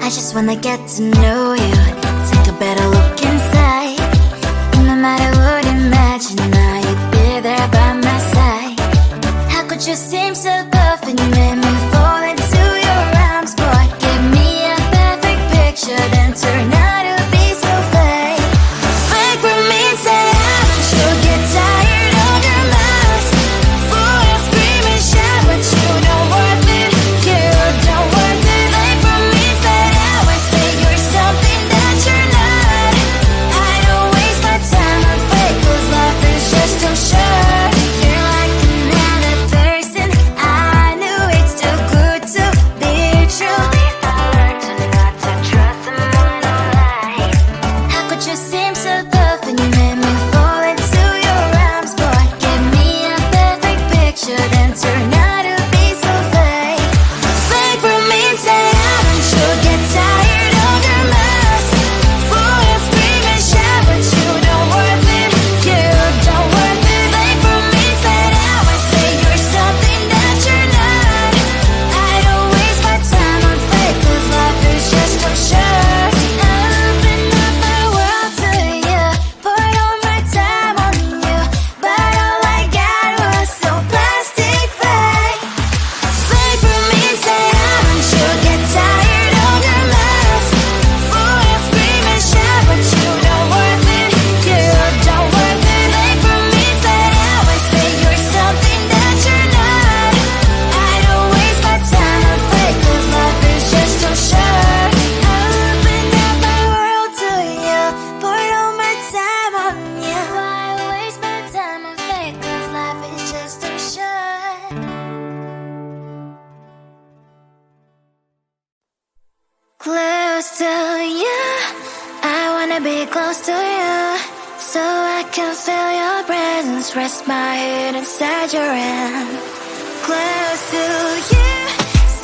I just wanna get to know you, take a better look inside. No matter what, imagine now you'd be there by my side. How could you seem so perfect, you made me fall into your arms, boy. Give me a perfect picture, then turn out to be so fake. Fake for me, say haven't you get tired of your mask? Fool and scream and shout, but you don't worth it, you don't worth it. Fake for me, say I would say you're something that you're not. I don't waste my time on fake, cause life is just too short. You're like another person, I knew it's too good to be true. I learned to not to trust someone online. How could you seem so perfect, you made me fall into your arms, boy. Give me a perfect picture, then turn out to be so fake. Fake for me, say haven't you get tired of your mask? Fool and scream and shout, but you don't worth it, you don't worth it. Fake for me, say I would say you're something that you're not. I don't waste my time on fake, cause life is just too short. I opened up my world to you, poured all my time on you, but all I got was so plastic fake. Fake for me, say haven't you get tired of your mask? Fool and scream and shout, but you don't worth it, you don't worth it. Fake for me, say I would say you're something that you're not. I don't waste my time on fake, cause life is just too short. I opened up my world to you, poured all my time on you. Why waste my time on fake, cause life is just too short. Close to you, I wanna be close to you, so I can feel your presence, rest my head inside your hand. Close to you,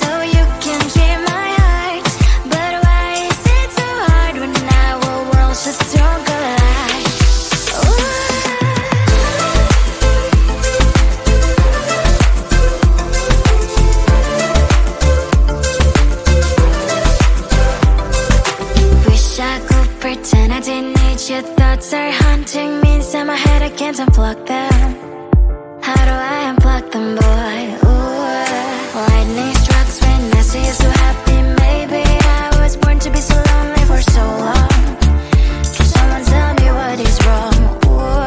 so you can hear my heart, but why is it so hard when our worlds just don't collide? Ooh. Wish I could pretend I didn't need your thoughts are haunting me inside my head, I can't unplug them. How do I unplug them, boy? Ooh. Lightning strikes when I see you so happy. Maybe I was born to be so lonely for so long. Can someone tell me what is wrong? Ooh.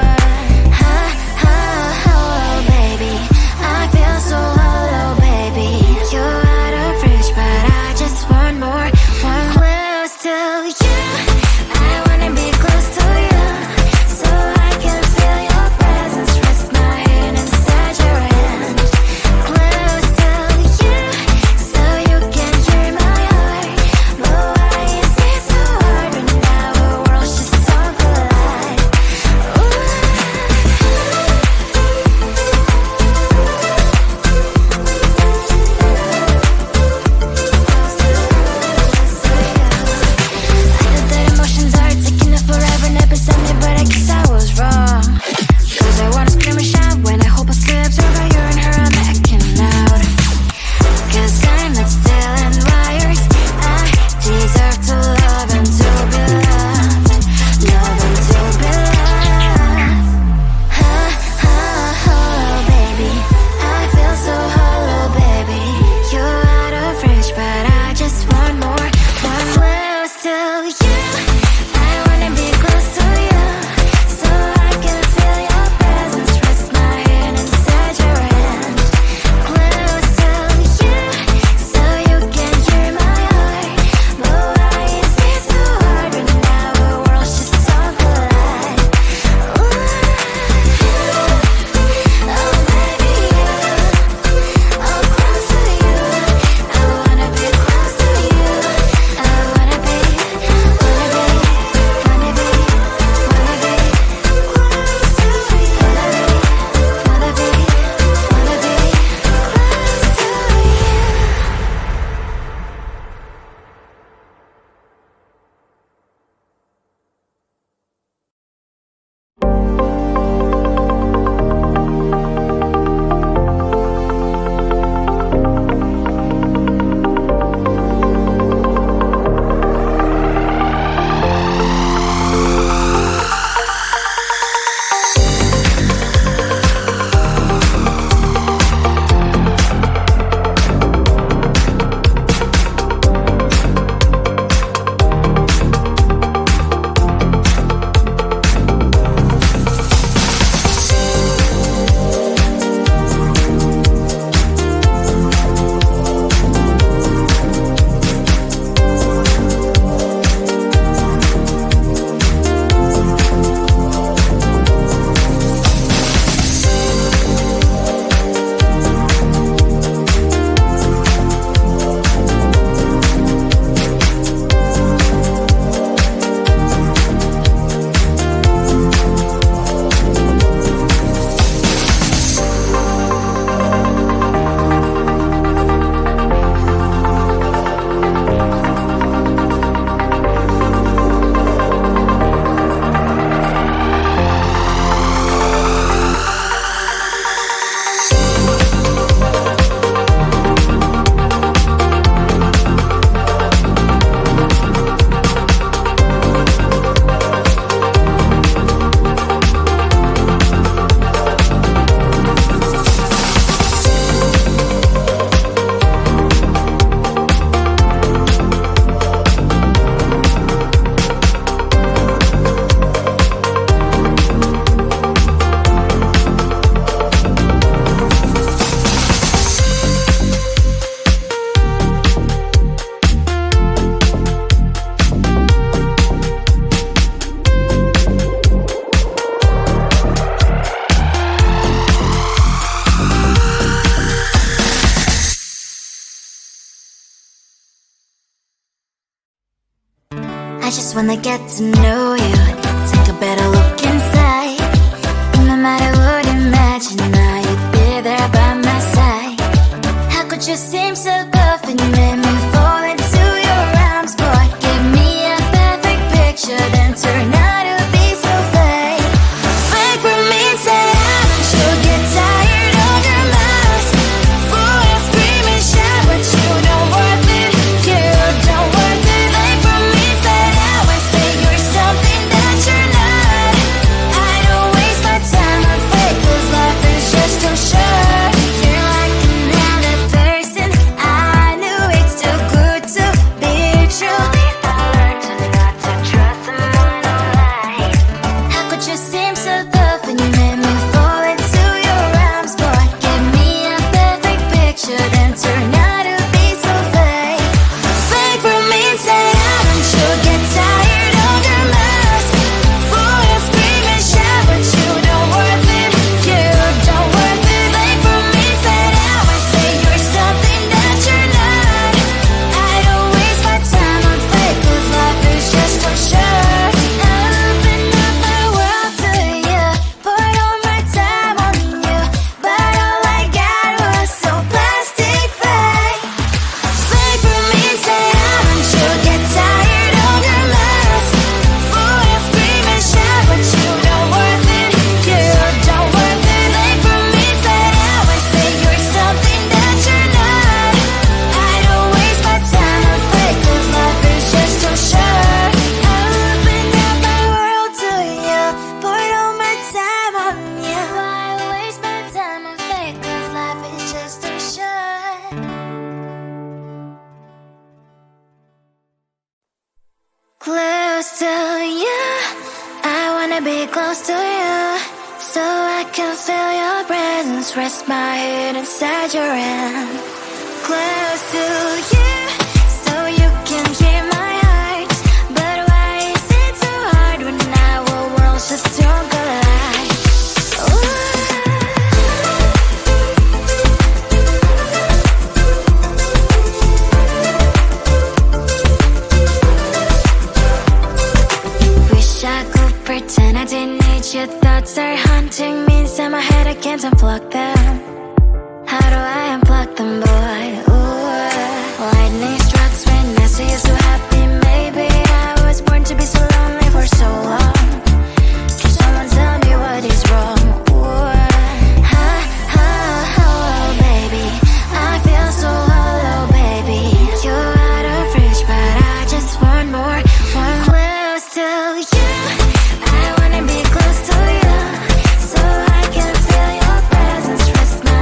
Ha, ha, hello, baby. I feel so hollow, baby. You're out of reach, but I just want more. One close to you, I wanna be close to you, so I can feel your presence, rest my I just wanna get to know you, take a better look inside. No matter what, imagine now you'd be there by my side. How could you seem so perfect, you made me fall into your arms, boy. Give me a perfect picture, then turn out to be so fake. Fake for me, say I should get tired of your mask. Fool and scream and shout, but you don't worth it, you don't worth it. Fake for me, say I would say you're something that you're not. I don't waste my time on fake, 'cause life is just too short. You're like another person, I knew it's too good to be true. I learned to not to trust someone online. How could you seem so perfect, you made me fall into your arms, boy. Give me a perfect picture, then turn out to be so fake. Fake for me, say I don't you get tired of your mask. Fool and scream and shout, but you don't worth it, you don't worth it. Fake for me, say I would say you're something that you're not. I don't waste my time on fake, 'cause life is just too short. I open up my world to you, poured all my time on you, but all I got was so plastic fake. Fake for me, say I don't you get tired of your mask. Fool and scream and shout, but you don't worth it, you don't worth it. Fake for me, say I would say you're something that you're not. I don't waste my time on fake, 'cause life is just too short. I open up my world to you, poured all my time on you. Why waste my time on fake, 'cause life is just too short. Close to you, I wanna be close to you, so I can feel your presence, rest my head inside your hand. Close to you, so you can hear my heart. But why is it so hard when our worlds just don't collide? Wish I could pretend I didn't need your thoughts are haunting me inside my head, I can't unplug them. How do I unplug them, boy? Ooh, lightning strikes when I see you so happy. Maybe I was born to be so lonely for so long. Can someone tell me what is wrong? Ooh, oh, baby, I feel so hollow, baby. You're out of reach, but I just want more, one close to you. I wanna be close to you, so I can feel your presence, rest my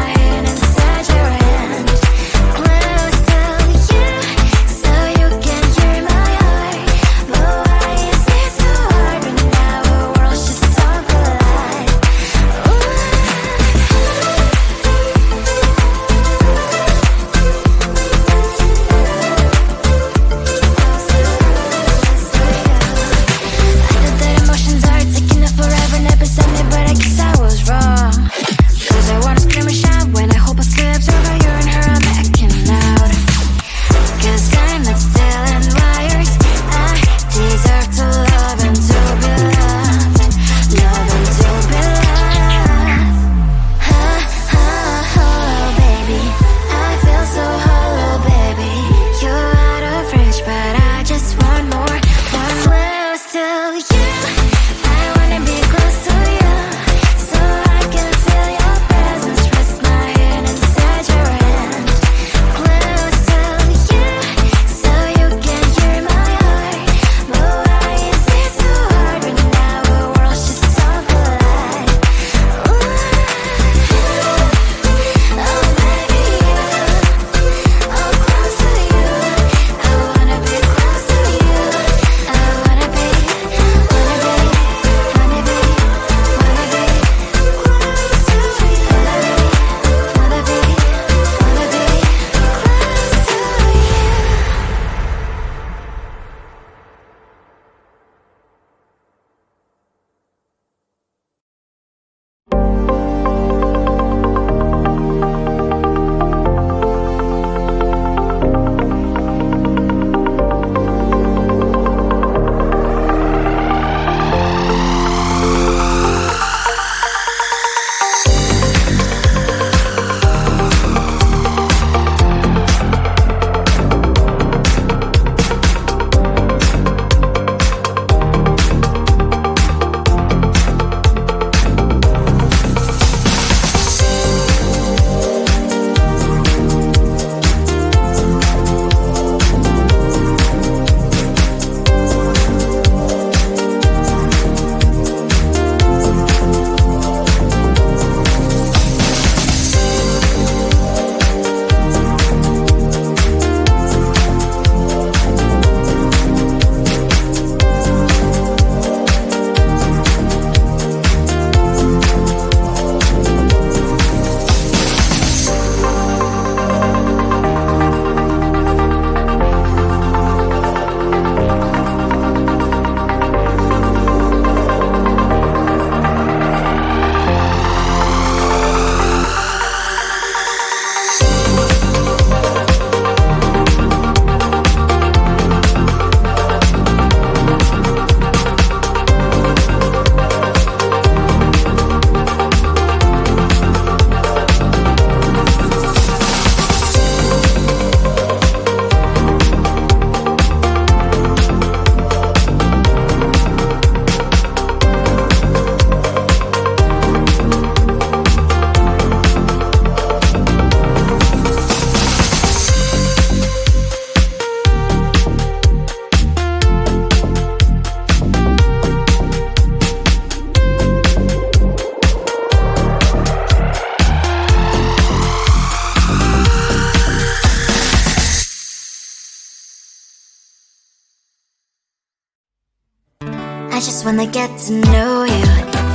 I just wanna get to know you,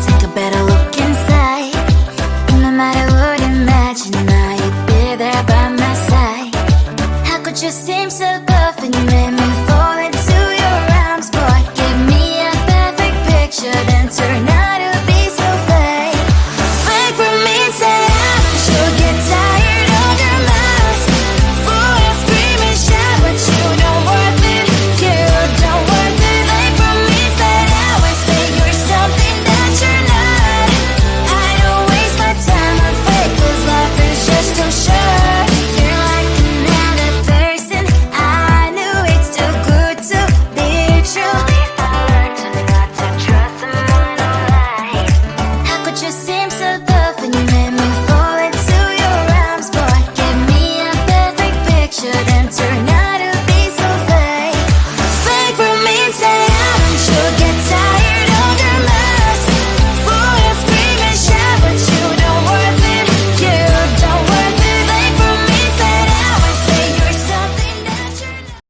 take a better look inside. No matter what, imagine now you'd be there by my side. How could you seem so perfect? You made me fall into your arms, boy. Give me a perfect picture, then turn out